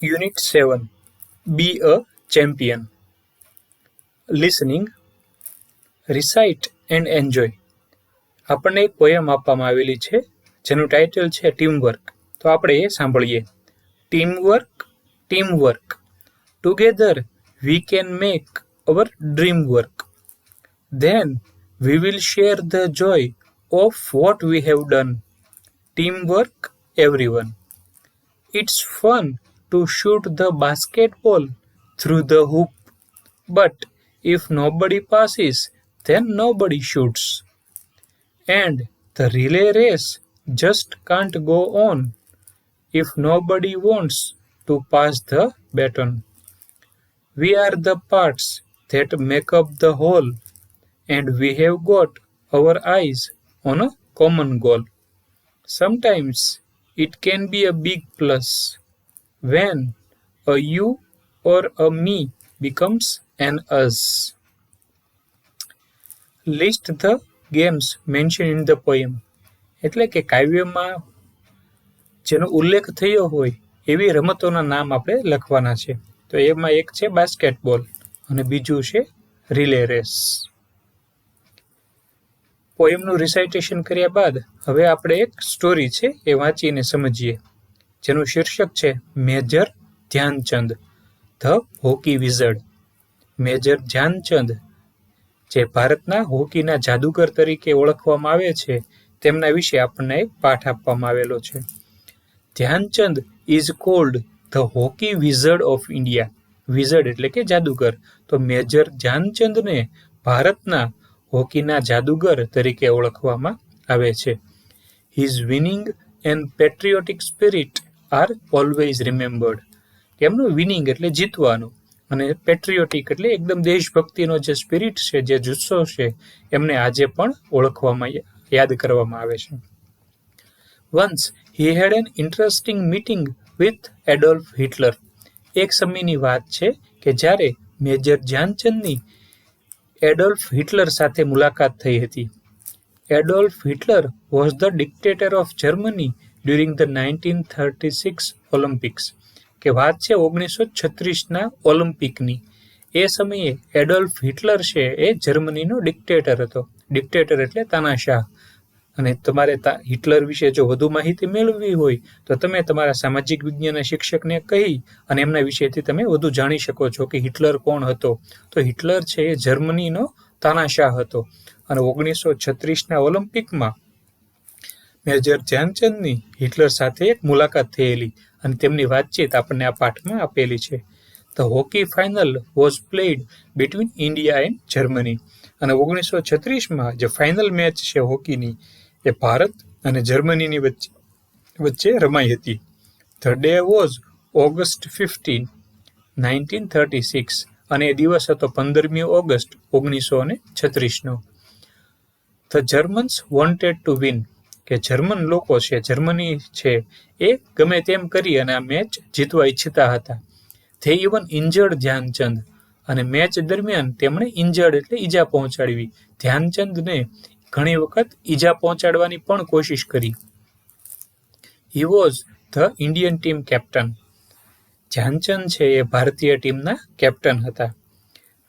Unit 7. Be a champion. Listening. Recite and enjoy. આપણને એક poem આપવામાં આવેલી છે જેનું ટાઇટલ છે ટીમવર્ક. તો આપણે એ સાંભળીએ. Teamwork. Together we can make hour dream work. Then we will share the joy of what we have done. Teamwork, everyone. It's fun to shoot the basketball through the hoop. But if nobody passes, then nobody shoots. And the relay race just can't go on if nobody wants to pass the baton. We are the parts that make up the whole, and we have got our eyes on a common goal. Sometimes it can be a big plus when a you or a me becomes an us. List the games mentioned in the poem. એટલે કે કાવ્યમાં જેનો ઉલ્લેખ થયો હોય એવી રમતોના નામ આપણે લખવાના છે. તો એમાં એક છે બાસ્કેટબોલ અને બીજું છે રિલે રેસ. પોયમનું રિસાઇટેશન કર્યા બાદ હવે આપણે એક સ્ટોરી છે એ વાંચીને સમજીએ જેનું શીર્ષક છે major Dhyan Chand the hockey wizard. Major Dhyan Chand જે ભારતના હોકીના જાદુગર તરીકે ઓળખવામાં આવે છે તેમના વિશે આપણને એક પાઠ આપવામાં આવેલો છે. Dhyan Chand is called the hockey wizard of India. Wizard એટલે કે જાદુગર. તો મેજર ધ્યાનચંદને ભારતના હોકીના જાદુગર તરીકે ઓળખવામાં આવે છે. His winning and patriotic spirit are always remembered. એમનું વિનિંગ એટલે જીતવાનું અને પેટ્રિયોટિક એટલે એકદમ દેશભક્તિનો જે સ્પિરિટ છે, જે જુસ્સો છે, એમને આજે પણ ઓળખવામાં યાદ કરવામાં આવે છે. Once he head an interesting meeting with Adolf Hitler. એક સમયની વાત છે કે જ્યારે મેજર ધ્યાનચંદની એડોલ્ફ હિટલર સાથે મુલાકાત થઈ હતી. Adolf Hitler was the dictator of Germany during the 1936 Olympics. કે વાત છે 1936ના ઓલિમ્પિકની. એ સમયે એડોલ્ફ હિટલર છે એ જર્મનીનો ડિક્ટેટર હતો. ડિક્ટેટર એટલે તાનાશાહ. અને તમારે હિટલર વિશે જો વધુ માહિતી મેળવવી હોય તો તમે તમારા સામાજિક વિજ્ઞાનના શિક્ષકને કહી અને એમના વિશેથી તમે વધુ જાણી શકો છો કે હિટલર કોણ હતો. તો હિટલર છે એ જર્મનીનો તાનાશાહ હતો. અને 1936ના ઓલિમ્પિકમાં મેજર ધ્યાનચંદની હિટલર સાથે એક મુલાકાત થયેલી અને તેમની વાતચીત આપણને આ પાઠમાં આપેલી છે. The hockey final was played between India and Germany. અને 1936માં જે ફાઇનલ મેચ છે હોકીની એ ભારત અને જર્મનીની વચ્ચે રમાઈ હતી. ધ ડે વોઝ ઓગસ્ટ 15, 1936 અને એ દિવસ હતો 15મી ઓગસ્ટ 1936નો. The Germans wanted to win. કે જર્મન લોકો છે, જર્મની છે, એ ગમે તેમ કરી અને આ મેચ જીતવા ઈચ્છતા હતા. They even injured Dhyan Chand. અને મેચ દરમિયાન તેમણે ઇન્જર્ડ એટલે ઈજા પહોંચાડવી. ધ્યાનચંદને ઘણી વખત ઈજા પહોંચાડવાની પણ કોશિશ કરી. He was the Indian team captain. Dhyan Chand છે એ ભારતીય ટીમના કેપ્ટન હતા.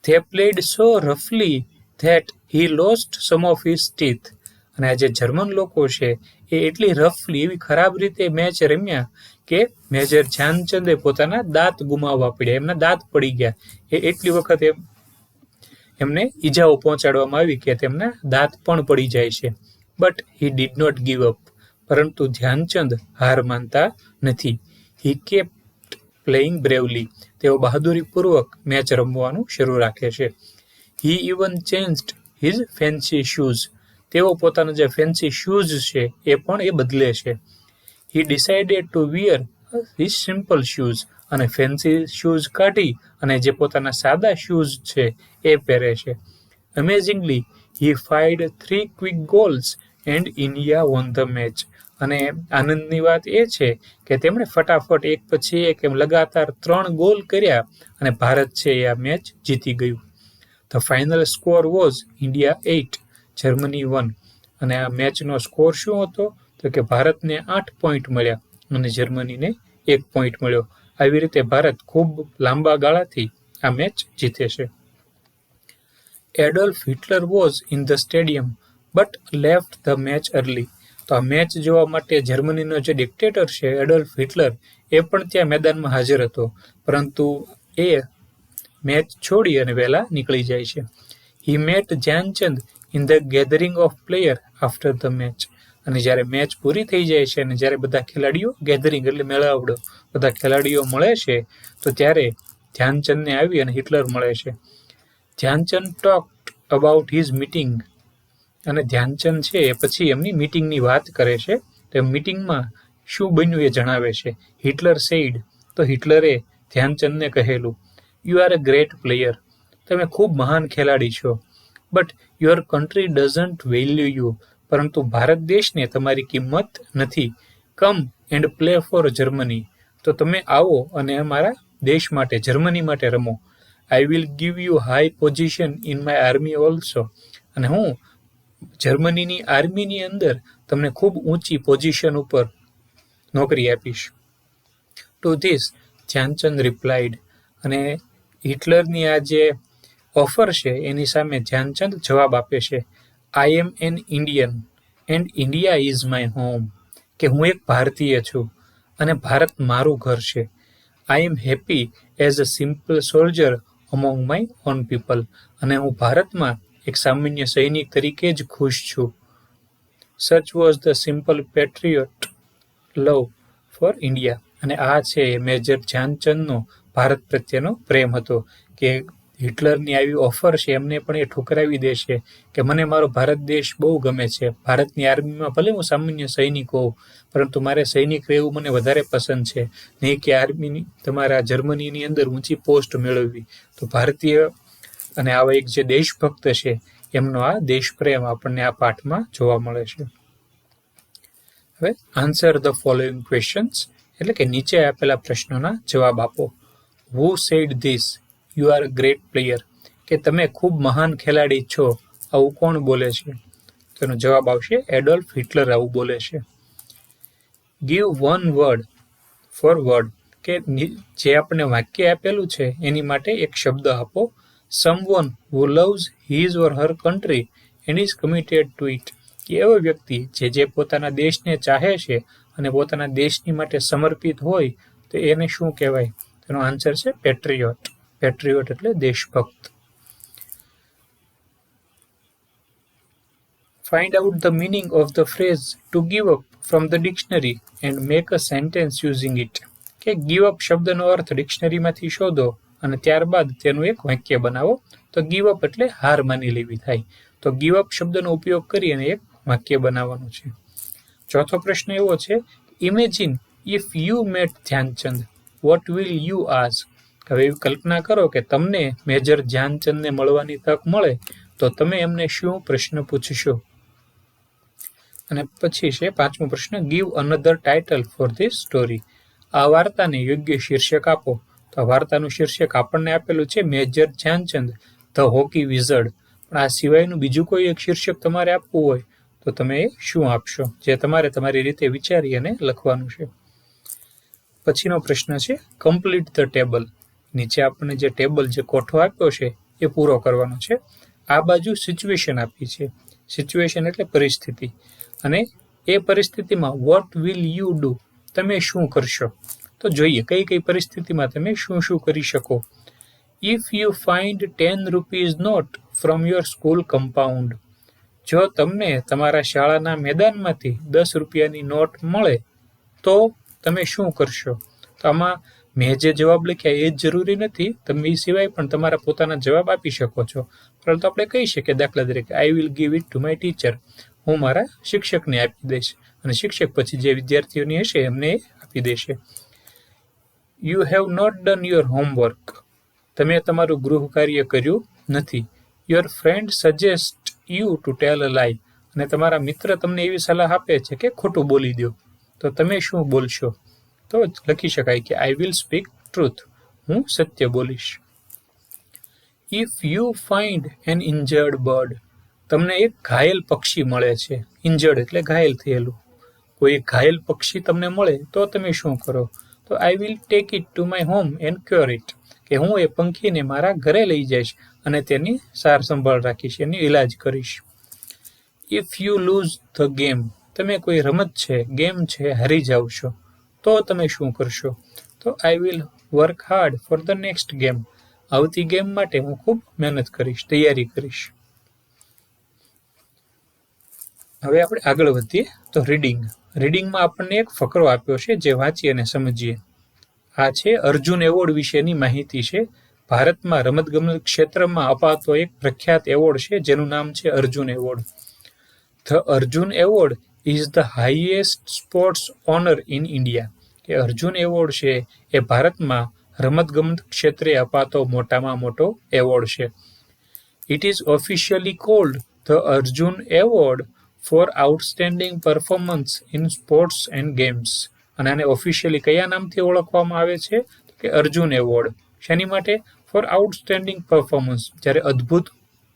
ધે પ્લેડ સો રફલી that he lost some of his teeth. અને આ જે જર્મન લોકો છે એ એટલી રફલી, એવી ખરાબ રીતે મેચ રમ્યા કે મેજર ધ્યાનચંદે પોતાના દાંત ગુમાવવા પડ્યા. એમના દાંત પડી ગયા. એ એટલી વખત એમને ઈજાઓ પહોંચાડવામાં આવી કે તેમના દાંત પણ પડી જાય છે. But he did not give up. પરંતુ ધ્યાનચંદ હાર માનતા નથી. He kept playing bravely. તેઓ બહાદુરીપૂર્વક મેચ રમવાનું શરૂ રાખે છે. He even changed his fancy shoes. તેઓ પોતાના જે ફેન્સી શૂઝ છે એ પણ એ બદલે છે. He decided to wear his simple shoes. અને ફેન્સી શૂઝ કાઢી અને જે પોતાના સાદા શૂઝ છે એ પહેરે છે. Amazingly he fired 3 quick goals and India won the match. અને આનંદની વાત એ છે કે તેમણે ફટાફટ એક પછી એક એમ લગાતાર 3 ગોલ કર્યા અને ભારત છે એ આ મેચ જીતી ગયું. The final score was India 8, Germany 1. અને આ મેચનો સ્કોર શું હતો? તો કે ભારતને 8 પોઈન્ટ મળ્યા અને જર્મનીને 1 પોઈન્ટ મળ્યો. આવી રીતે ભારત ખૂબ લાંબા ગાળાથી આ મેચ જીતે છે. Adolf Hitler was in the stadium but left the match early. તો આ મેચ જોવા માટે જર્મનીનો જે ડિક્ટેટર છે એડોલ્ફ હિટલર એ પણ ત્યાં મેદાનમાં હાજર હતો, પરંતુ એ મેચ છોડી અને વહેલા નીકળી જાય છે. He met Dhyan Chand in the gathering of player after the match. અને જ્યારે મેચ પૂરી થઈ જાય છે અને જ્યારે બધા ખેલાડીઓ ગેધરિંગ એટલે મેળાવડો બધા ખેલાડીઓ મળે છે તો ત્યારે ધ્યાનચંદને આવી અને હિટલર મળે છે. Dhyan Chand talked about his meeting. અને ધ્યાનચંદ છે એ પછી એમની મીટિંગની વાત કરે છે. તો મીટિંગમાં શું બન્યું એ જણાવે છે. Hitler said. તો હિટલરે ધ્યાનચંદને કહેલું, you are a great player. તમે ખૂબ મહાન ખેલાડી છો. But your country doesn't value you. પરંતુ ભારત દેશને તમારી કિંમત નથી. Come and play for Germany. તો તમે આવો અને અમારા દેશ માટે જર્મની માટે રમો. I will give you high position in my army also. અને હું જર્મનીની આર્મીની અંદર તમને ખૂબ ઊંચી પોઝિશન ઉપર નોકરી આપીશ. To this Dhyanchand replied. અને હિટલરની આ જે ઓફર છે એની સામે ધ્યાનચંદ જવાબ આપે છે, I am an Indian and India is my home. કે હું એક ભારતીય છું અને ભારત મારું ઘર છે. I am happy as a simple soldier among my own people. અને હું ભારતમાં એક સામાન્ય સૈનિક તરીકે જ ખુશ છું. Such was the simple patriot love for India. અને આ છે મેજર ધ્યાનચંદનો ભારત પ્રત્યેનો પ્રેમ હતો કે હિટલરની આવી ઓફર છે એમને પણ એ ઠુકરાવી દે છે કે મને મારો ભારત દેશ બહુ ગમે છે. ભારતની આર્મીમાં ભલે હું સામાન્ય સૈનિક હોઉં, પરંતુ મારે સૈનિક રહેવું મને વધારે પસંદ છે, નહીં કે આર્મીની તમારા જર્મનીની અંદર ઊંચી પોસ્ટ મેળવવી. તો ભારતીય અને આવા એક જે દેશભક્ત છે એમનો આ દેશપ્રેમ આપણને આ પાઠમાં જોવા મળે છે. હવે આન્સર ધ ફોલોઈંગ ક્વેશ્ચન્સ, એટલે કે નીચે આપેલા પ્રશ્નોના જવાબ આપો. Who said this? You are a great player. કે તમે ખૂબ મહાન ખેલાડી છો, આવું કોણ બોલે છે? તેનો જવાબ આવશે એડોલ્ફ હિટલર આવું બોલે છે. Give one word for word. કે જે આપણને વાક્ય આપેલું છે એની માટે એક શબ્દ આપો. Someone who loves his or Har country and is committed two it. કે એવો વ્યક્તિ જે પોતાના દેશને ચાહે છે અને પોતાના દેશની માટે સમર્પિત હોય તો એને શું કહેવાય? તેનો આન્સર છે પેટ્રિયોટ. પેટ્રિયોટ એટલે દેશભક્ત. Find out the meaning of the phrase to give up from the dictionary and make a sentence using it. કે give up શબ્દનો અર્થ ડિક્શનરીમાંથી શોધો અને ત્યારબાદ તેનું એક વાક્ય બનાવો. તો give up એટલે હાર માની લેવી થાય. તો give up શબ્દનો ઉપયોગ કરી અને એક વાક્ય બનાવવાનું છે. ચોથો પ્રશ્ન એવો છે, imagine if you met Dhyanchand what will you ask. હવે એવી કલ્પના કરો કે તમને મેજર ધ્યાનચંદને મળવાની તક મળે તો તમે એમને શું પ્રશ્ન પૂછશો? અને પછી છે પાંચમો પ્રશ્ન, give another title for this story. આ વાર્તાને યોગ્ય શીર્ષક આપો. તો આ વાર્તાનું શીર્ષક આપણને આપેલું છે મેજર ધ્યાનચંદ ધ હોકી વિઝર્ડ. પણ આ સિવાયનું બીજું કોઈ એક શીર્ષક તમારે આપવું હોય તો તમે એ શું આપશો? જે તમારે તમારી રીતે વિચારી અને લખવાનું છે. પછીનો પ્રશ્ન છે કમ્પ્લીટ ધ ટેબલ. નીચે આપણને જે ટેબલ જે કોઠો આપ્યો છે એ પૂરો કરવાનો છે. આ બાજુ સિચ્યુએશન આપી છે. સિચ્યુએશન એટલે પરિસ્થિતિ. અને એ પરિસ્થિતિમાં વોટ વિલ યુ ડુ? તમે શું કરશો? તો જોઈએ કઈ કઈ પરિસ્થિતિમાં તમે શું શું કરી શકો. If you find 10 rupees note from your school compound. જો તમને તમારા શાળાના મેદાનમાંથી 10 રૂપિયાની નોટ મળે તો તમે શું કરશો? તો આમાં મેં જે જવાબ લખ્યા એ જ જરૂરી નથી, તમે એ સિવાય પણ તમારા પોતાના જવાબ આપી શકો છો. પરંતુ આપણે કહી શકીએ દાખલા તરીકે I will give it to my teacher. હું મારા શિક્ષકને આપી દઈશ અને શિક્ષક પછી જે વિદ્યાર્થીઓની હશે એમને આપી દેશે. You have not done your homework. તમે તમારું ગૃહ કાર્ય કર્યું નથી. Your friend suggest you to tell a lie. અને તમારા મિત્ર તમને એવી સલાહ આપે છે કે ખોટું બોલી દો. તો તમે શું બોલશો? તો લખી શકાય કે આઈ વિલ સ્પીક ટ્રુથ. હું સત્ય બોલીશ. If you find an injured bird. તમને એક ઘાયલ પક્ષી મળે છે. ઇન્જર્ડ એટલે ઘાયલ થયેલું. કોઈ ઘાયલ પક્ષી તમને મળે તો તમે શું કરો? તો તો I will take it to my home and cure it, કે હું એ પંખીને મારા ઘરે લઈ જઈશ અને તેની સાર સંભાળ રાખીશ, એની ઇલાજ કરીશ. If you loose the game, તમે કોઈ રમત છે, ગેમ છે, હારી જાવ છો, તો તમે શું કરશો? તો I will work hard for the next game, આવતી ગેમ માટે હું ખૂબ મહેનત કરીશ, તૈયારી કરીશ. હવે આપણે આગળ વધીએ તો રીડિંગ. રીડિંગમાં આપણને એક ફકરો આપ્યો છે જે વાંચી અને સમજીએ. આ છે અર્જુન એવોર્ડ વિશેની માહિતી છે. ભારતમાં રમતગમત ક્ષેત્રમાં અપાતો એક પ્રખ્યાત એવોર્ડ છે જેનું નામ છે Arjun award. The Arjun award is the highest sports honour in India, કે અર્જુન એવોર્ડ છે એ ભારતમાં રમતગમત ક્ષેત્રે અપાતો મોટામાં મોટો એવોર્ડ છે. It is officially cold the Arjun award four outstanding performance in sports and games. અને આને ઓફિશિયલી કયા નામથી ઓળખવામાં આવે છે? કે અર્જુન એવોર્ડ. શેની માટે? For outstanding performance. જ્યારે અદ્ભુત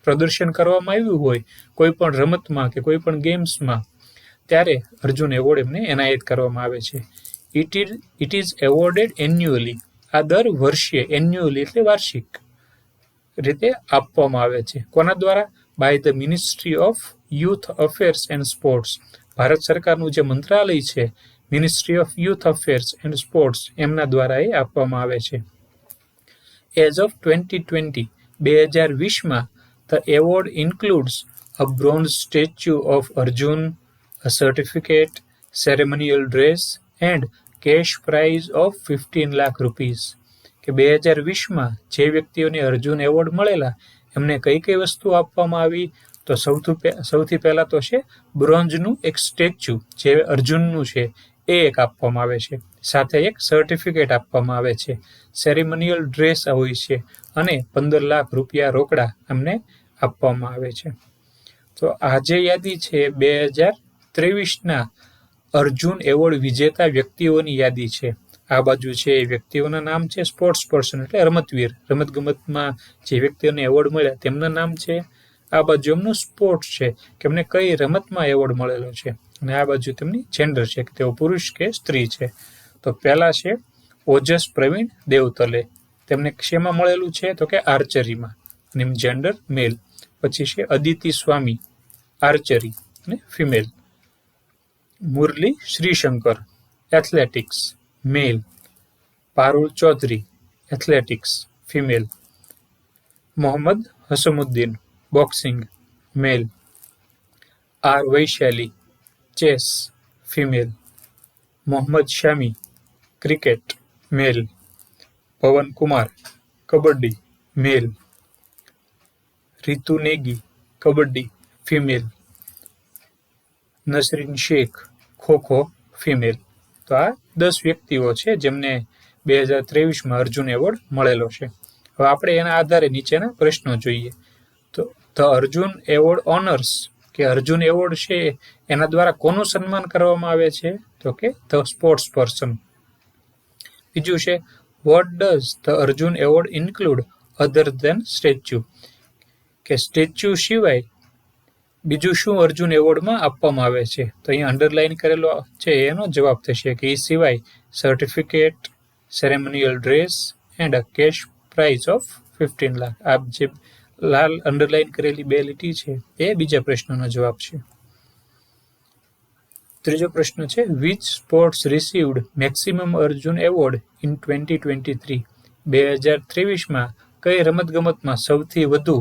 પ્રદર્શન કરવામાં આવ્યું હોય કોઈ પણ રમતમાં કે કોઈ પણ ગેમ્સમાં, ત્યારે અર્જુન એવોર્ડ એમને એનાયત કરવામાં આવે છે. It is એવોર્ડેડ annually. આ દર વર્ષે, એન્યુઅલી એટલે વાર્ષિક રીતે આપવામાં આવે છે. કોના દ્વારા? By the ministry of youth affairs and sports. ભારત સરકારનું જે મંત્રાલય છે, ministry of youth affairs and sports, એમના દ્વારા એ આપવામાં આવે છે. એઝ ઓફ 2020, 2020માં the award includes a bronze statue of Arjun, a certificate, ceremonial dress and cash prize of 15 lakh rupees. કે 2020માં જે વ્યક્તિઓને અર્જુન એવોર્ડ મળેલા એમને કઈ કઈ વસ્તુ આપવામાં આવી? તો સૌથી પહેલા તો છે બ્રોન્ઝનું એક સ્ટેચ્યુ જે અર્જુનનું છે એ એક આપવામાં આવે છે. સાથે એક સર્ટિફિકેટ આપવામાં આવે છે, સેરેમનિયલ ડ્રેસ હોય છે અને 15 લાખ રૂપિયા રોકડા એમને આપવામાં આવે છે. તો આ જે યાદી છે 2023ના અર્જુન એવોર્ડ વિજેતા વ્યક્તિઓની યાદી છે. આ બાજુ છે એ વ્યક્તિઓના નામ છે, સ્પોર્ટ્સ પર્સન એટલે રમતવીર, રમતગમતમાં જે વ્યક્તિઓને એવોર્ડ મળ્યા તેમના નામ છે. આ બાજુ એમનું સ્પોર્ટ્સ છે કે એમને કઈ રમતમાં એવોર્ડ મળેલો છે, અને આ બાજુ તેમની જેન્ડર છે કે તેઓ પુરુષ કે સ્ત્રી છે. તો પહેલા છે ઓજસ પ્રવીણ દેવતલે, તેમને શેમાં મળેલું છે? તો કે આર્ચરીમાં, અને જેન્ડર મેલ. પછી છે અદિતિ સ્વામી, આર્ચરી અને female. Murali Sreeshankar, athletics, male. Parul Chaudhary, athletics, female. Mohammad Hussamuddin, boxing, male. R Vaishali, chess, female. Mohammed Shami, cricket, male. Pawan Kumar, kabaddi, male. Ritu Negi, kabaddi, female. Nasreen Shaikh, kho-kho, female. તો આ 10 વ્યક્તિઓ છે જેમને 2023માં અર્જુન એવોર્ડ મળેલો છે. હવે આપણે એના આધારે નીચેના પ્રશ્નો જોઈએ. તો ધ અર્જુન એવોર્ડ ઓનર્સ, કે અર્જુન એવોર્ડ છે એના દ્વારા કોનું સન્માન કરવામાં આવે છે? તો કે ધ સ્પોર્ટ્સ પર્સન. બીજું છે what does the Arjun award include other than statue, કે સ્ટેચ્યુ સિવાય બીજું શું અર્જુન એવોર્ડમાં આપવામાં આવે છે? તો અહીંયા અંડરલાઇન કરેલો છે એનો જવાબ થશે કે એ સિવાય certificate, ceremonial dress and a cash prize of 15 lakh. આ જે લાલ અંડરલાઇન કરેલી 2 લીટી છે એ બીજા પ્રશ્નનો જવાબ છે. ત્રીજો પ્રશ્ન છે which sports received maximum Arjun award in 2023. 2023માં કઈ રમતગમતમાં સૌથી વધુ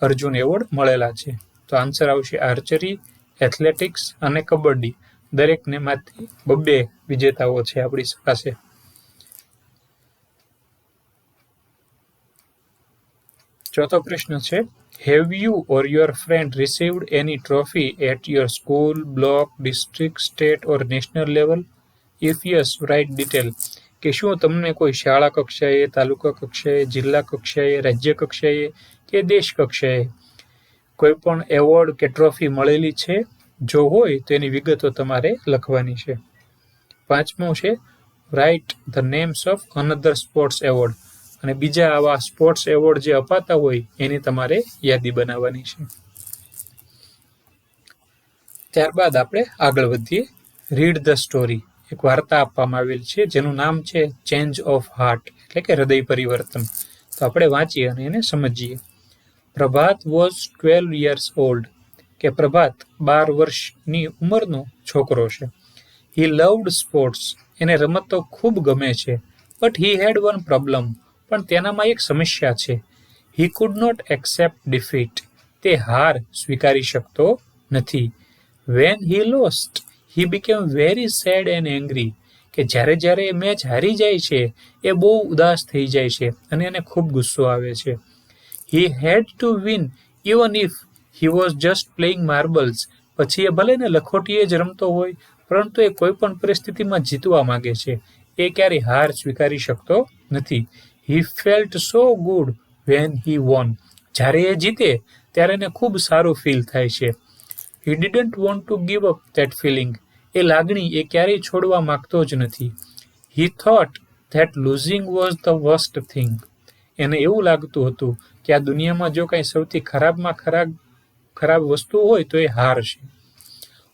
અર્જુન એવોર્ડ મળેલા છે? તો આન્સર આવશે આર્ચરી, એથ્લેટિક્સ અને કબડ્ડી. દરેકને માંથી 2 વિજેતાઓ છે આપણી પાસે. ચોથો પ્રશ્ન છે have you or your friend received any trophy at your school, block, district, state or national level? If yes, write detail. કે શું તમને કોઈ શાળા કક્ષાએ, તાલુકા કક્ષાએ, જિલ્લા કક્ષાએ, રાજ્ય કક્ષાએ કે દેશ કક્ષાએ કોઈ પણ એવોર્ડ કે ટ્રોફી મળેલી છે? જો હોય તો એની વિગતો તમારે લખવાની છે. 5મો છે write the names of another sports award, અને બીજા આવા સ્પોર્ટ્સ એવોર્ડ જે અપાતા હોય એની તમારે યાદી બનાવવાની છે. ત્યારબાદ આપણે આગળ વધીએ. રીડ ધ સ્ટોરી, એક વાર્તા આપવામાં આવેલી છે જેનું નામ છે ચેન્જ ઓફ હાર્ટ, એટલે કે હૃદય પરિવર્તન. તો આપણે વાંચીએ અને એને સમજીએ. પ્રભાત વોઝ 12 years old, કે પ્રભાત 12 વર્ષની ઉંમરનો છોકરો છે. હી લવ્ડ સ્પોર્ટ્સ, એને રમતો ખૂબ ગમે છે. But he had one problem, પણ તેનામાં એક સમસ્યા છે. He could not accept defeat, તે હાર સ્વીકારી શકતો નથી. When he lost, he became very sad and angry, કે જ્યારે એ મેચ હારી જાય છે એ બહુ ઉદાસ થઈ જાય છે અને એને ખૂબ ગુસ્સો આવે છે. He had to win even if he was just playing marbles, પછી એ ભલે ને લખોટીએ જ રમતો હોય, પરંતુ એ કોઈ પણ પરિસ્થિતિમાં જીતવા માંગે છે. એ ક્યારેય હાર સ્વીકારી શકતો નથી. He felt so good when he won, જ્યારે એ જીતે ત્યારે એને ખૂબ સારું ફીલ થાય છે. He didn't want to give up that feeling, એ લાગણી એ ક્યારેય છોડવા માંગતો જ નથી. He thought that losing was the worst thing, એને એવું લાગતું હતું કે આ દુનિયામાં જો કંઈ સૌથી ખરાબમાં ખરાબ વસ્તુ હોય તો એ હાર છે.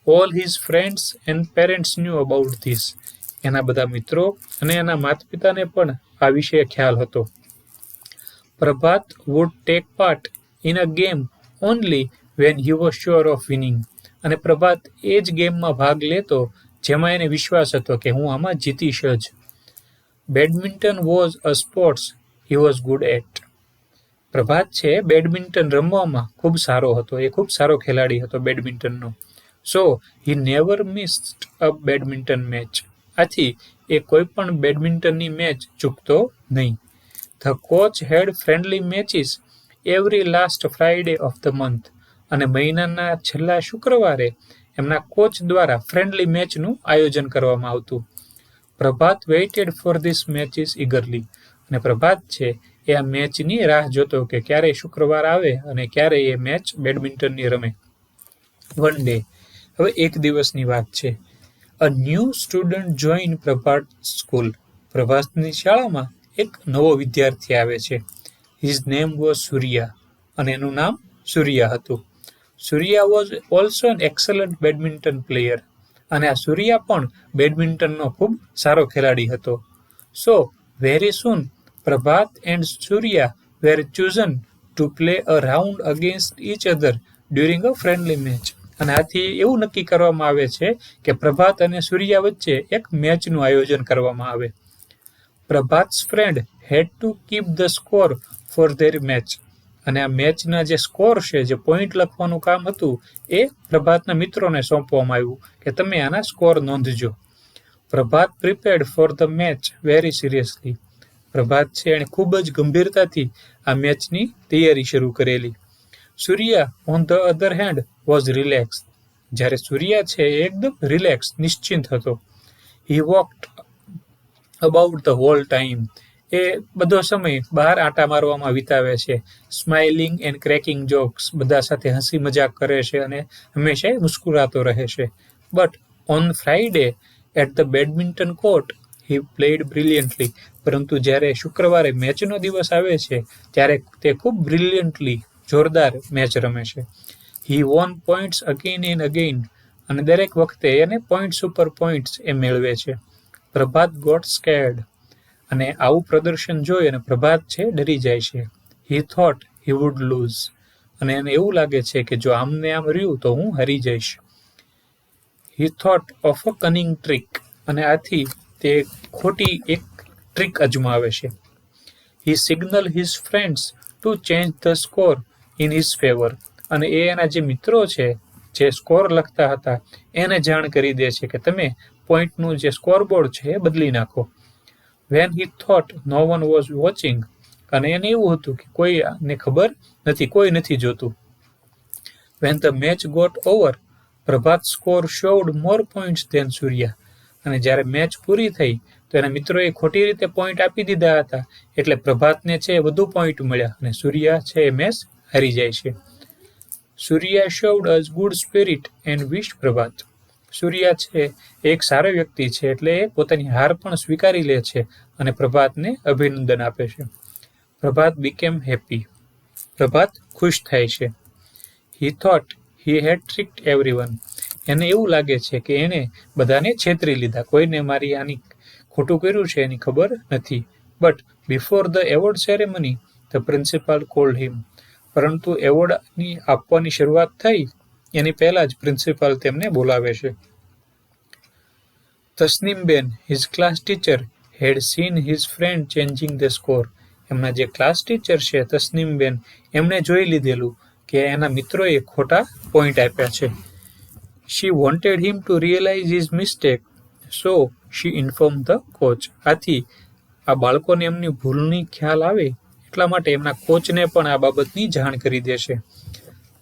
All his friends and parents new about this, એના બધા મિત્રો અને એના માતા પિતાને પણ આ વિશે ખ્યાલ હતો. Prabhat would take part in a game only when he was sure of winning, અને પ્રભાત એ જ ગેમમાં ભાગ લેતો જેમાં એને વિશ્વાસ હતો કે હું આમાં જીતીશ જ. Badminton was a sports he was good at, Prabhat છે બેડમિન્ટન રમવામાં ખૂબ સારો હતો, એ ખૂબ સારો ખેલાડી હતો બેડમિન્ટનનો. So he never missed a badminton match, આથી એ કોઈ પણ બેડમિન્ટનની મેચ ચૂકતો નહીં. The coach had friendly matches every last Friday of the month, અને મહિનાના છેલ્લા શુક્રવારે એમના કોચ દ્વારા ફ્રેન્ડલી મેચનું આયોજન કરવામાં આવતું. Prabhat waited for this matches eagerly, અને પ્રભાત છે એ આ મેચની રાહ જોતો કે ક્યારે શુક્રવાર આવે અને ક્યારે એ મેચ બેડમિન્ટનની રમે. વન ડે, હવે એક દિવસની વાત છે. A new student join Prabhat school, પ્રભાતની શાળામાં એક નવો વિદ્યાર્થી આવે છે. હિઝ નેમ વોઝ સૂર્યા, અને એનું નામ સૂર્યા હતું. Surya was also an excellent badminton player, અને આ સૂર્યા પણ બેડમિન્ટનનો ખૂબ સારો ખેલાડી હતો. So very soon Prabhat and Surya were chosen to play a round against each other during a friendly match, અને આથી એવું નક્કી કરવામાં આવે છે કે પ્રભાત અને સૂર્યા વચ્ચે એક મેચનું આયોજન કરવામાં આવે. Prabhat's friend had to keep the score for their match, અને આ મેચના જે સ્કોર છે, જે પોઈન્ટ લખવાનું કામ હતું, એ પ્રભાતના મિત્રોને સોંપવામાં આવ્યું કે તમે આના સ્કોર નોંધજો. Prabhat prepared for the match very seriously, Prabhat છે એણે ખૂબ જ ગંભીરતાથી આ મેચની તૈયારી શરૂ કરેલી. Surya on the other hand was relax, જ્યારે સૂર્યા છે એ એકદમ રિલેક્સ, નિશ્ચિંત હતો. He walked about the whole time, એ બધો સમય બહાર આંટા મારવામાં વિતાવે છે. સ્માઇલિંગ એન્ડ ક્રેકિંગ જોક્સ, બધા સાથે હસી મજાક કરે છે અને હંમેશા મુસ્કુરાતો રહે છે. But on Friday at the badminton court he played brilliantly, પરંતુ જ્યારે શુક્રવારે મેચનો દિવસ આવે છે ત્યારે તે ખૂબ બ્રિલિયન્ટલી, જોરદાર મેચ રમે છે. He won points again and again, અને દરેક વખતે એને પોઈન્ટ્સ ઉપર પોઈન્ટ્સ એ મેળવે છે. પ્રભાત ગોટ સ્કેર્ડ, અને આવું પ્રદર્શન જોઈ અને પ્રભાત છે ડરી જાય છે. He thought he would lose, અને એને એવું લાગે છે કે જો આમને આમ રહ્યું તો હું હારી જઈશ. He thought of a cunning trick, અને આથી તે ખોટી એક ટ્રીક અજમાવે છે. He signal his friends to change the score in his favour, અને એ એના જે મિત્રો છે જે સ્કોર લખતા હતા એને જાણ કરી દે છે કે તમે પોઈન્ટનું જે સ્કોરબોર્ડ છે એ બદલી નાખો. When he thought no one was watching, અને એને એવું હતું કે કોઈને ખબર નથી, કોઈ નથી જોતું. When the match got over Prabhat score showed more points than Surya, અને જ્યારે મેચ પૂરી થઈ તો એના મિત્રોએ ખોટી રીતે પોઈન્ટ આપી દીધા હતા, એટલે પ્રભાતને છે વધુ પોઈન્ટ મળ્યા અને સૂર્યા છે એ મેચ હારી જાય છે. સૂર્યા શોવડ અસ ગુડ સ્પિરિટ એન્ડ વિશ પ્રભાત, સૂર્યા છે એક સારો વ્યક્તિ છે, એટલે એ પોતાની હાર પણ સ્વીકારી લે છે અને પ્રભાતને અભિનંદન આપે છે. પ્રભાત બીકેમ હેપી, પ્રભાત ખુશ થાય છે. He thought he head ટ્રિક્ડ everyone, એને એવું લાગે છે કે એણે બધાને છેતરી લીધા, કોઈને મારી આની ખોટું કર્યું છે એની ખબર નથી. But before the award ceremony the principal called him. પરંતુ એવોર્ડની આપવાની શરૂઆત થઈ એની પહેલા જ પ્રિન્સિપાલ તેમને બોલાવે છે. તસ્નીમબેન, his class teacher, had seen his friend changing the score. એમના જે ક્લાસ ટીચર છે તસ્નીમબેન, એમણે જોઈ લીધેલું કે એના મિત્રોએ ખોટા પોઈન્ટ આપ્યા છે. She wanted him to realise his mistake, so she inform the coach. આથી આ બાળકોને એમની ભૂલની ખ્યાલ આવે એટલા માટે એમના કોચને પણ આ બાબતની જાણ કરી દેશે.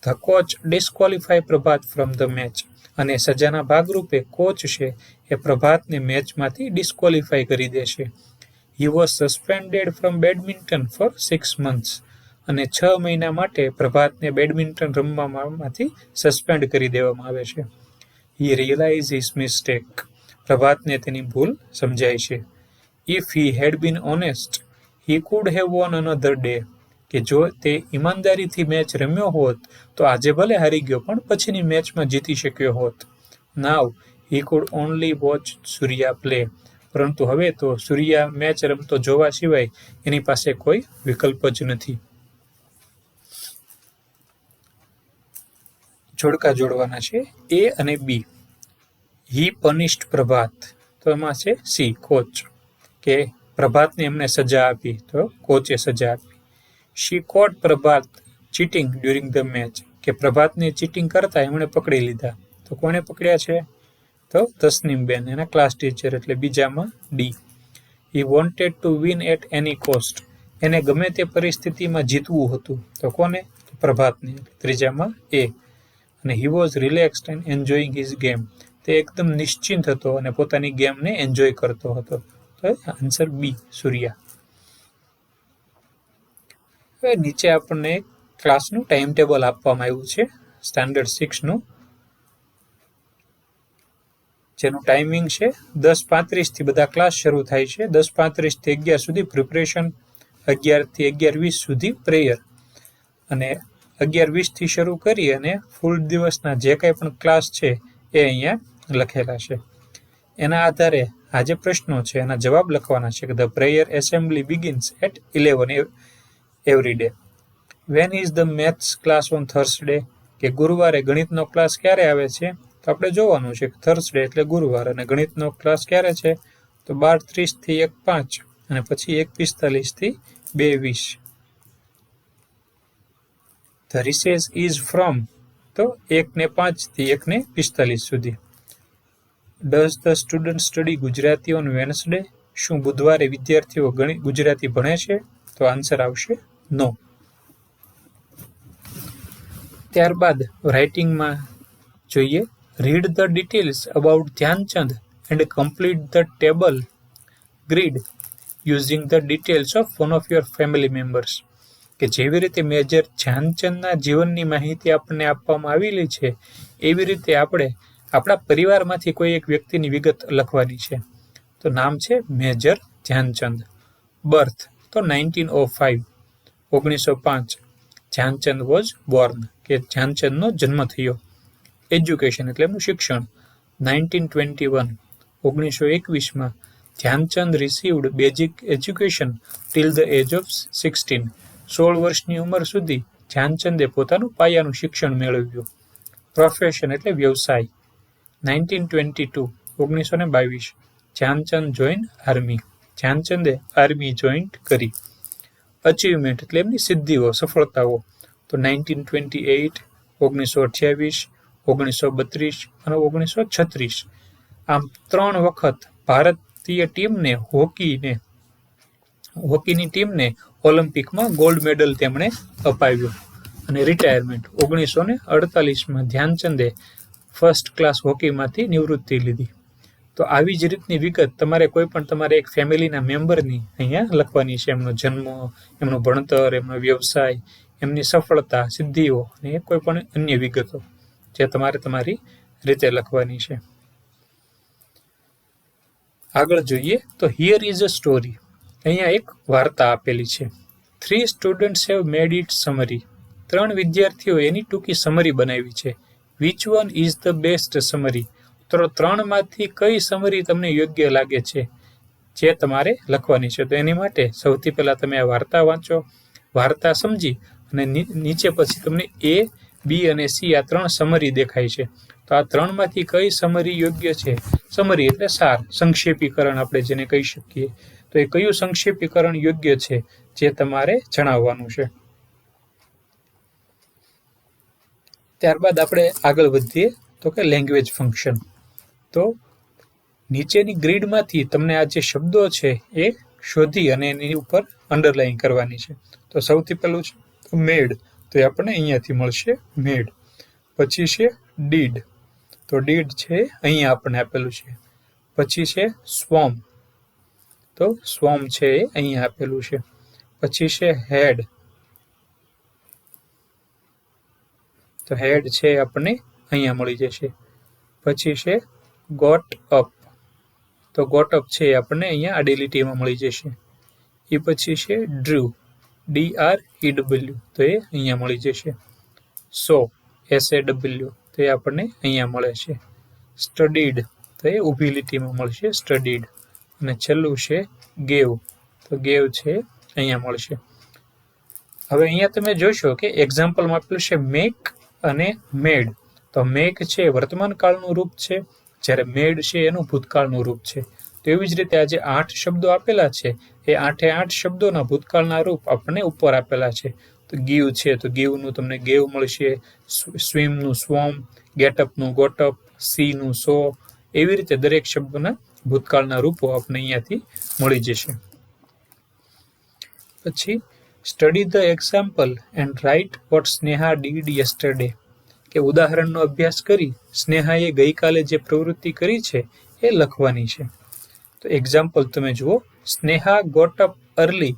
The coach disqualify Prabhat from the match. અને સજાના ભાગરૂપે કોચ છે એ પ્રભાતને મેચમાંથી ડિસ્ક્વોલિફાય કરી દેશે. He was suspended from badminton for 6 months. અને 6 મહિના માટે પ્રભાતને બેડમિન્ટન રમવામાંથી સસ્પેન્ડ કરી દેવામાં આવે છે. He realise his mistake. પ્રભાતને તેની ભૂલ સમજાય છે. If he had been honest, he could have won another day. કે જો તે ઈમાનદારીથી મેચ રમ્યો હોત તો આજે ભલે હારી ગયો પણ પછીની મેચમાં જીતી શક્યો હોત. Now he could only watch Surya play. પરંતુ હવે તો સૂર્યા મેચ રમતો જોવા સિવાય એની પાસે કોઈ વિકલ્પ જ નથી. જોડકા જોડવાના છે એ અને બી. હી પનિશ્ડ પ્રભાત, તો એમાં છે સી કોચ, કે પ્રભાતને એમને સજા આપી તો કોચે સજા આપી. શી કોટ પ્રભાત ચીટિંગ ડ્યુરિંગ ધ મેચ, કે પ્રભાતને ચીટિંગ કરતા એમણે પકડી લીધા. તો કોને પકડ્યા છે? તો તસ્નીમબેન, એના ક્લાસ ટીચર, એટલે બીજામાં D. He wanted to win at any cost. એને ગમે તે પરિસ્થિતિમાં જીતવું હતું. તો કોને? પ્રભાતને, ત્રીજામાં એ. અને he was relaxed and enjoying his game. તે એકદમ નિશ્ચિંત હતો અને પોતાની ગેમને એન્જોય કરતો હતો. તો આન્સર બી સૂર્યા. હવે નીચે આપણને ક્લાસનું ટાઈમ ટેબલ આપવામાં આવ્યું છે સ્ટાન્ડર્ડ 6નું, જેનું ટાઈમિંગ છે 10:35 થી બધા ક્લાસ શરૂ થાય છે. 10:35 થી 11 સુધી પ્રિપરેશન, 11 થી 11:20 સુધી પ્રેયર, અને 11:20 થી શરૂ કરી અને ફૂલ દિવસના જે કંઈ પણ ક્લાસ છે એ અહીંયા લખેલા છે. એના આધારે આ જે પ્રશ્નો છે એના જવાબ લખવાના છે. The prayer assembly begins at 11 every day. When is the maths class on Thursday, કે ગુરુવારે ગણિતનો ક્લાસ ક્યારે આવે છે? તો આપણે જોવાનું છે કે થર્સડે એટલે ગુરુવાર, અને ગણિતનો ક્લાસ ક્યારે છે? તો 12:30 થી 1:05, અને પછી 1:45 થી 2:20. ધ રિસેસ ઇઝ ફ્રોમ, તો 1:05 થી 1:45 સુધી. Does the student study Gujarati on Wednesday? શું બુધવારે વિદ્યાર્થીઓ ગુજરાતી ભણે છે? તો આન્સર આવશે નો. ત્યારબાદ રાઇટિંગમાં જોઈએ. Read the details about Dhyanchand and complete the table grid using the details of one of your family members. કે જેવી રીતે મેજર ધ્યાનચંદના જીવનની માહિતી આપણને આપવામાં આવેલી છે એવી રીતે આપણે આપણા પરિવારમાંથી કોઈ એક વ્યક્તિની વિગત લખવાની છે. તો નામ છે મેજર ધ્યાનચંદ. બર્થ તો 1905, 1905. ધ્યાનચંદ વોઝ બોર્ન, કે ધ્યાનચંદનો જન્મ થયો. એજ્યુકેશન એટલે એમનું શિક્ષણ 1921, 1921માં Dhyan Chand received basic education till the age of 16. 16 વર્ષની ઉંમર સુધી ધ્યાનચંદે પોતાનું પાયાનું શિક્ષણ મેળવ્યું. પ્રોફેશન એટલે વ્યવસાય 1922, 1922. ધ્યાનચંદ જોઈન આર્મી, ધ્યાનચંદે આર્મી જોઈન કરી. અચીવમેન્ટ એટલે એમની સિદ્ધિઓ, સફળતાઓ, તો 1928, 1928, 1932 અને 1936. આમ 3 વખત ભારતીય ટીમને હોકીની ટીમને ઓલિમ્પિકમાં ગોલ્ડ મેડલ તેમણે અપાવ્યો. અને રિટાયરમેન્ટ 1948માં ધ્યાનચંદે ફર્સ્ટ ક્લાસ હોકીમાંથી નિવૃત્તિ લીધી. તો આવી જ રીતની વિગત તમારે કોઈ પણ તમારે એક ફેમિલીના મેમ્બરની અહીંયા લખવાની છે. એમનો જન્મ, એમનું ભણતર, એમનો વ્યવસાય, એમની સફળતા, સિદ્ધિઓ અને કોઈ પણ અન્ય વિગતો જે તમારે તમારી રીતે લખવાની છે. આગળ જોઈએ તો હિયર ઇઝ અ સ્ટોરી. અહીંયા એક વાર્તા આપેલી છે. 3 students have made it summary. 3 વિદ્યાર્થીઓ એની ટૂંકી સમરી બનાવી છે. Which one is the best summary? તો 3માંથી કઈ સમરી તમને યોગ્ય લાગે છે જે તમારે લખવાની છે? તો એની માટે સૌથી પહેલા તમે આ વાર્તા વાંચો, વાર્તા સમજી અને નીચે પછી તમને A, B અને C આ 3 સમરી દેખાય છે. તો આ 3માંથી કઈ સમરી યોગ્ય છે? સમરી એટલે સાર, સંક્ષેપીકરણ આપણે જેને કહી શકીએ. તો એ કયું સંક્ષેપીકરણ યોગ્ય છે જે તમારે જણાવવાનું છે. ત્યારબાદ આપણે આગળ વધીએ તો કે લેંગ્વેજ ફંક્શન. તો નીચેની ગ્રીડમાંથી તમને આ જે શબ્દો છે એ શોધી અને એની ઉપર અંડરલાઈન કરવાની છે. તો સૌથી પહેલું છે મેડ, તો એ આપણને અહીંયાથી મળશે મેડ. પછી છે ડીડ, તો ડીડ છે અહીંયા આપણને આપેલું છે. પછી છે સ્વોમ, તો સ્વોમ છે એ અહીંયા આપેલું છે. પછી છે હેડ, તો હેડ છે આપણને અહીંયા મળી જશે. પછી છે ગોટ અપ, તો ગોટ અપ છે આપણને અહીંયા આડી લીટીમાં મળી જશે. એ પછી છે ડ્રૂ, DREW, તો એ અહીંયા મળી જશે. સો, SAW, તો એ આપણને અહીંયા મળે છે. સ્ટડીડ, તો એ ઊભી લીટીમાં મળશે સ્ટડીડ. અને છેલ્લું છે ગેવ, તો ગેવ છે અહીંયા મળશે. હવે અહીંયા તમે જોશો કે એક્ઝામ્પલમાં આપેલું છે મેક અને મેડ. તો મેક છે વર્તમાન કાળનું રૂપ છે, જ્યારે મેડ છે એનું ભૂતકાળનું રૂપ છે. તો એવી જ રીતે આ જે 8 શબ્દો આપેલા છે એ 8 શબ્દોના ભૂતકાળના રૂપ આપણને ઉપર આપેલા છે. તો ગીવ છે તો ગીવનું તમને ગેવ મળશે, સ્વિમનું સ્વોમ, ગેટઅપનું ગોટઅપ, સીનું સો. એવી રીતે દરેક શબ્દોના ભૂતકાળના રૂપો આપણને અહીંયાથી મળી જશે. પછી study the example and write what Sneha did yesterday, કે ઉદાહરણનો અભ્યાસ કરી સ્નેહાએ ગઈકાલે જે પ્રવૃત્તિ કરી છે એ લખવાની છે. તો એક્ઝામ્પલ તમે જુઓ, Sneha got up early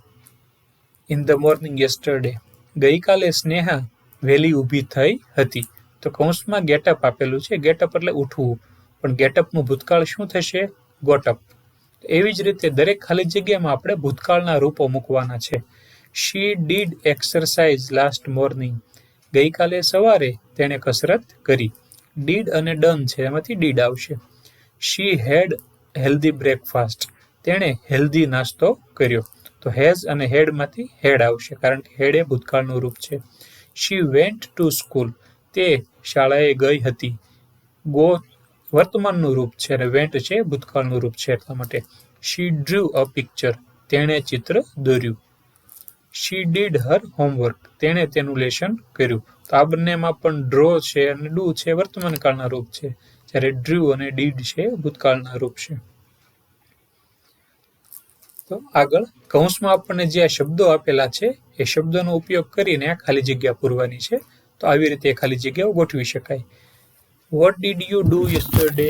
in the morning yesterday, ગઈકાલે સ્નેહા વહેલી ઊભી થઈ હતી. તો કૌંસમાં ગેટઅપ આપેલું છે, ગેટઅપ એટલે ઉઠવું, પણ ગેટઅપનું ભૂતકાળ શું થશે? ગોટઅપ. એવી જ રીતે દરેક ખાલી જગ્યામાં આપણે ભૂતકાળના રૂપો મૂકવાના છે. She did exercise last morning, ગઈકાલે સવારે તેણે કસરત કરી. ડીડ અને ડન છે એમાંથી ડીડ આવશે. શી હેડ હેલ્ધી બ્રેકફાસ્ટ, તેણે હેલ્ધી નાસ્તો કર્યો. તો હેઝ અને હેડમાંથી હેડ આવશે, કારણ કે હેડ એ ભૂતકાળનું રૂપ છે. શી વેન્ટ ટુ સ્કૂલ, તે શાળાએ ગઈ હતી. ગો વર્તમાનનું રૂપ છે અને વેન્ટ છે ભૂતકાળનું રૂપ છે એટલા માટે. શી ડ્રુ અ પિક્ચર, તેણે ચિત્ર દોર્યું. શી ડીડ હર હોમવર્ક, તેણે તેનું લેશન કર્યું. તો આ બંનેમાં પણ ડ્રો છે અને ડુ છે વર્તમાન કાળના રૂપ છે, જ્યારે ડ્રુ અને ડીડ છે ભૂતકાળના રૂપ છે. તો આગળ કૌંસમાં આપણને જે આ શબ્દો આપેલા છે એ શબ્દોનો ઉપયોગ કરીને આ ખાલી જગ્યા પૂરવાની છે. તો આવી રીતે ખાલી જગ્યાઓ ગોઠવી શકાય. What did you do yesterday,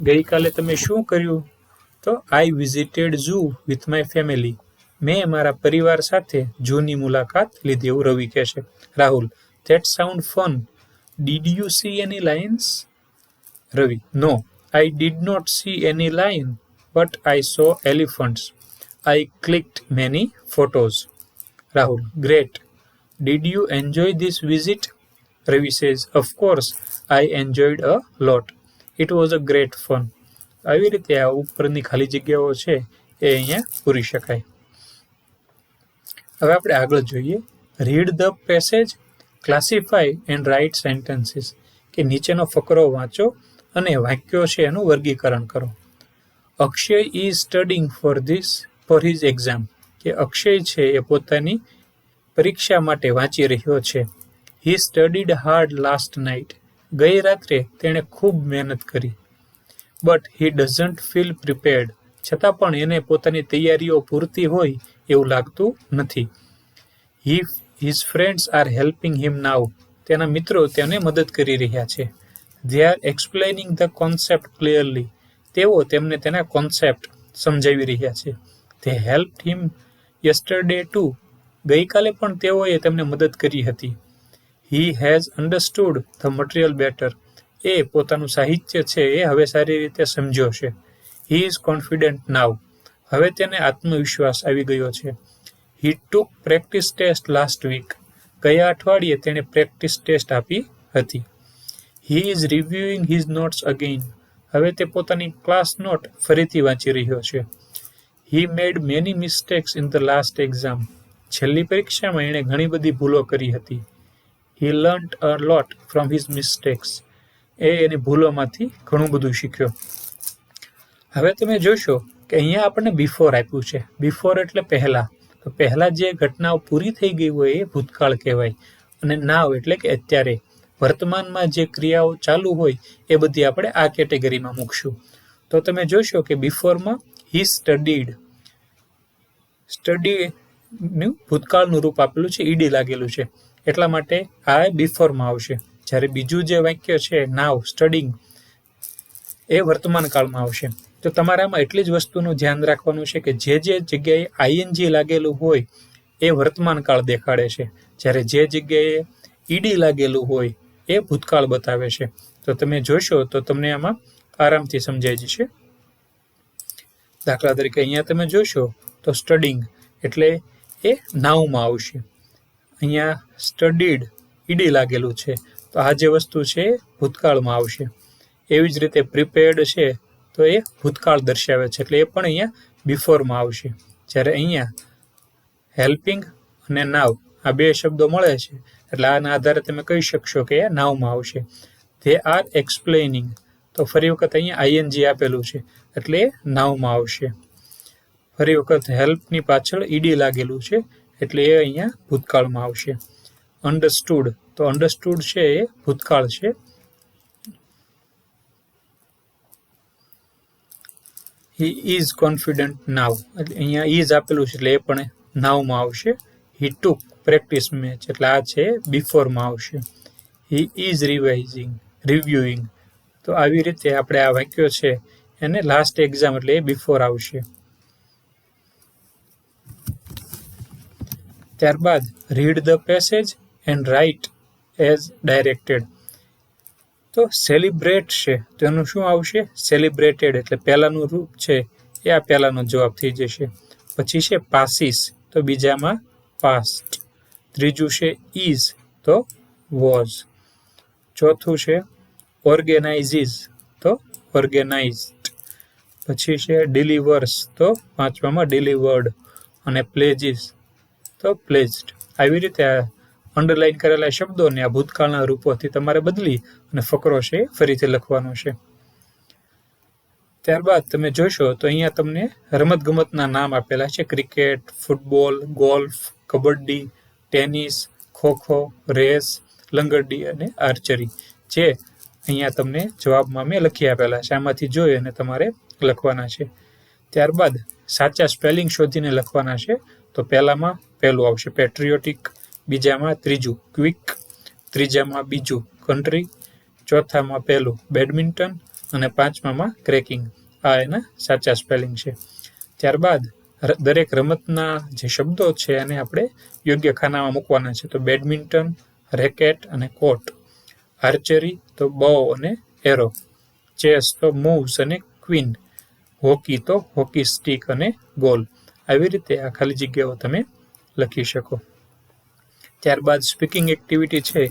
ગઈકાલે તમે શું કર્યું? તો I visited zoo with my family, મેં મારા પરિવાર સાથે ઝૂની મુલાકાત લીધી, એવું રવિ કહેશે. Rahul, that sound fun, did you see any lions? Ravi, no, I did not see any lion, but I saw elephants. I clicked many photos. Rahul, great. Did you enjoy this visit? Ravi says, of course, I enjoyed a lot. It was a great fun. આવી રીતે આ ઉપરની ખાલી જગ્યાઓ છે એ અહીંયા પૂરી શકાય. હવે આપણે આગળ જોઈએ. Read the passage, classify and write sentences, કે નીચેનો ફકરો વાંચો અને વાક્યો છે એનું વર્ગીકરણ કરો. Akshay is studying for his exam, કે અક્ષય છે એ પોતાની પરીક્ષા માટે વાંચી રહ્યો છે. હી સ્ટડીડ હાર્ડ લાસ્ટ નાઇટ, ગઈ રાત્રે તેણે ખૂબ મહેનત કરી. But he doesn't feel prepared, છતાં પણ એને પોતાની તૈયારીઓ પૂરતી હોય એવું લાગતું નથી. His friends are helping him now, તેના મિત્રો તેને મદદ કરી રહ્યા છે. They are explaining the concept clearly, તેઓ તેમને તેના કોન્સેપ્ટ સમજાવી રહ્યા છે. They helped him yesterday too, ગઈકાલે પણ તેઓએ તેમને મદદ કરી હતી. He has understood the material better, એ પોતાનું સાહિત્ય છે એ હવે સારી રીતે સમજ્યો છે. હી ઇઝ કોન્ફિડન્ટ નાવ, હવે તેને આત્મવિશ્વાસ આવી ગયો છે. He took practice test last week, ગયા અઠવાડિયે તેણે પ્રેક્ટિસ ટેસ્ટ આપી હતી. He is reviewing his notes again. હવે તે પોતાની ક્લાસ નોટ ફરીથી વાંચી રહ્યો છે. He made many mistakes in the last exam. છેલ્લી પરીક્ષામાં એણે ઘણી બધી ભૂલો કરી હતી. He learnt a lot from his mistakes. એની ભૂલોમાંથી ઘણું બધું શીખ્યો. હવે તમે જોશો કે અહીંયા આપણને બિફોર આપ્યું છે. બિફોર એટલે પહેલા. તો પહેલા જે ઘટનાઓ પૂરી થઈ ગઈ હોય એ ભૂતકાળ કહેવાય. અને નાવ એટલે કે અત્યારે વર્તમાનમાં જે ક્રિયાઓ ચાલુ હોય એ બધી આપણે આ કેટેગરીમાં મૂકશું. તો તમે જોશો કે બિફોરમાં હી સ્ટડીડ. સ્ટડીનું ભૂતકાળનું રૂપ આપેલું છે, ઈડી લાગેલું છે, એટલા માટે આ બિફોરમાં આવશે. જ્યારે બીજું જે વાક્ય છે નાવ સ્ટડીંગ એ વર્તમાન કાળમાં આવશે. તો તમારે આમાં એટલી જ વસ્તુનું ધ્યાન રાખવાનું છે કે જે જગ્યાએ આઈએનજી લાગેલું હોય એ વર્તમાન કાળ દેખાડે છે, જ્યારે જે જગ્યાએ ઈડી લાગેલું હોય એ ભૂતકાળ બતાવે છે. તો તમે જોશો તો તમને આમાં આરામથી સમજાઈ જશે. દાખલા તરીકે અહીંયા તમે જોશો તો સ્ટડીંગ એટલે એ નાવમાં આવશે. અહીંયા સ્ટડીડ ઈડી લાગેલું છે, તો આ જે વસ્તુ છે એ ભૂતકાળમાં આવશે. એવી જ રીતે પ્રિપેર્ડ છે તો એ ભૂતકાળ દર્શાવે છે, એટલે એ પણ અહીંયા બિફોરમાં આવશે. જ્યારે અહીંયા હેલ્પિંગ અને નાવ આ બે શબ્દો મળે છે, એટલે આના આધારે તમે કહી શકશો કે એ નાવમાં આવશે. ધે આર એક્સપ્લેનિંગ, તો ફરી વખત અહીંયા આઈએનજી આપેલું છે, એટલે એ નાવમાં આવશે. ફરી વખત હેલ્પની પાછળ ઈડી લાગેલું છે, એટલે એ અહીંયા ભૂતકાળમાં આવશે. અન્ડરસ્ટુડ, તો અન્ડરસ્ટુડ છે એ ભૂતકાળ છે. હી ઇઝ કોન્ફિડન્ટ નાવ, એટલે અહીંયા ઇઝ આપેલું છે એટલે એ પણ નાવમાં આવશે. હી ટુક પ્રેક્ટિસ મેચ, એટલે આ છે બિફોરમાં આવશે. હી ઇઝ રિવ્યુઇંગ, તો આવી રીતે આપણે આ વાક્યો છે એને લાસ્ટ એક્ઝામ એટલે એ બિફોર આવશે. ત્યારબાદ read the passage and write as directed. તો સેલિબ્રેટ છે તો એનું શું આવશે? સેલિબ્રેટેડ, એટલે પહેલાનું રૂપ છે એ આ પહેલાનો જવાબ થઈ જશે. પછી છે પાસીસ, તો બીજામાં પાસ્ટ. ત્રીજું છે ઇઝ, તો વોઝ. ચોથું છે ઓર્ગેનાઇઝીસ, તો ઓર્ગેનાઇઝડ. પછી છે ડિલિવર્સ, તો પાંચમામાં ડિલિવર્ડ. અને પ્લેજીસ, તો પ્લેજ્ડ. આવી રીતે આ અંડરલાઈન કરેલા શબ્દોને આ ભૂતકાળના રૂપોથી તમારે બદલી અને ફકરો છે ફરીથી લખવાનો છે. ત્યારબાદ તમે જોશો તો અહીંયા તમને રમતગમતના નામ આપેલા છે: cricket, football, golf, kabaddi, tennis, kho-kho, race, લંગરડી અને આર્ચરી, જે અહીંયા તમને જવાબમાં મેં લખી આપેલા છે. આમાંથી જોઈ અને તમારે લખવાના છે. ત્યારબાદ સાચા સ્પેલિંગ શોધીને લખવાના છે. તો પહેલામાં પહેલું આવશે પેટ્રિયોટિક, બીજામાં ત્રીજું ક્વિક, ત્રીજામાં બીજું કન્ટ્રી, ચોથામાં પહેલું બેડમિન્ટન અને પાંચમામાં ક્રેકિંગ. આ એના સાચા સ્પેલિંગ છે. ત્યારબાદ દરેક રમતના જે શબ્દો છે એને આપણે યોગ્ય ખાનામાં મૂકવાના છે. તો બેડમિન્ટન, રેકેટ અને કોર્ટ, આર્ચરી તો બો અને એરો, ચેસ તો મૂવ્સ અને ક્વીન, હોકી તો હોકી સ્ટીક અને ગોલ. આવી રીતે આ ખાલી જગ્યાઓ તમે લખી શકો. ત્યારબાદ સ્પીકિંગ એક્ટિવિટી છે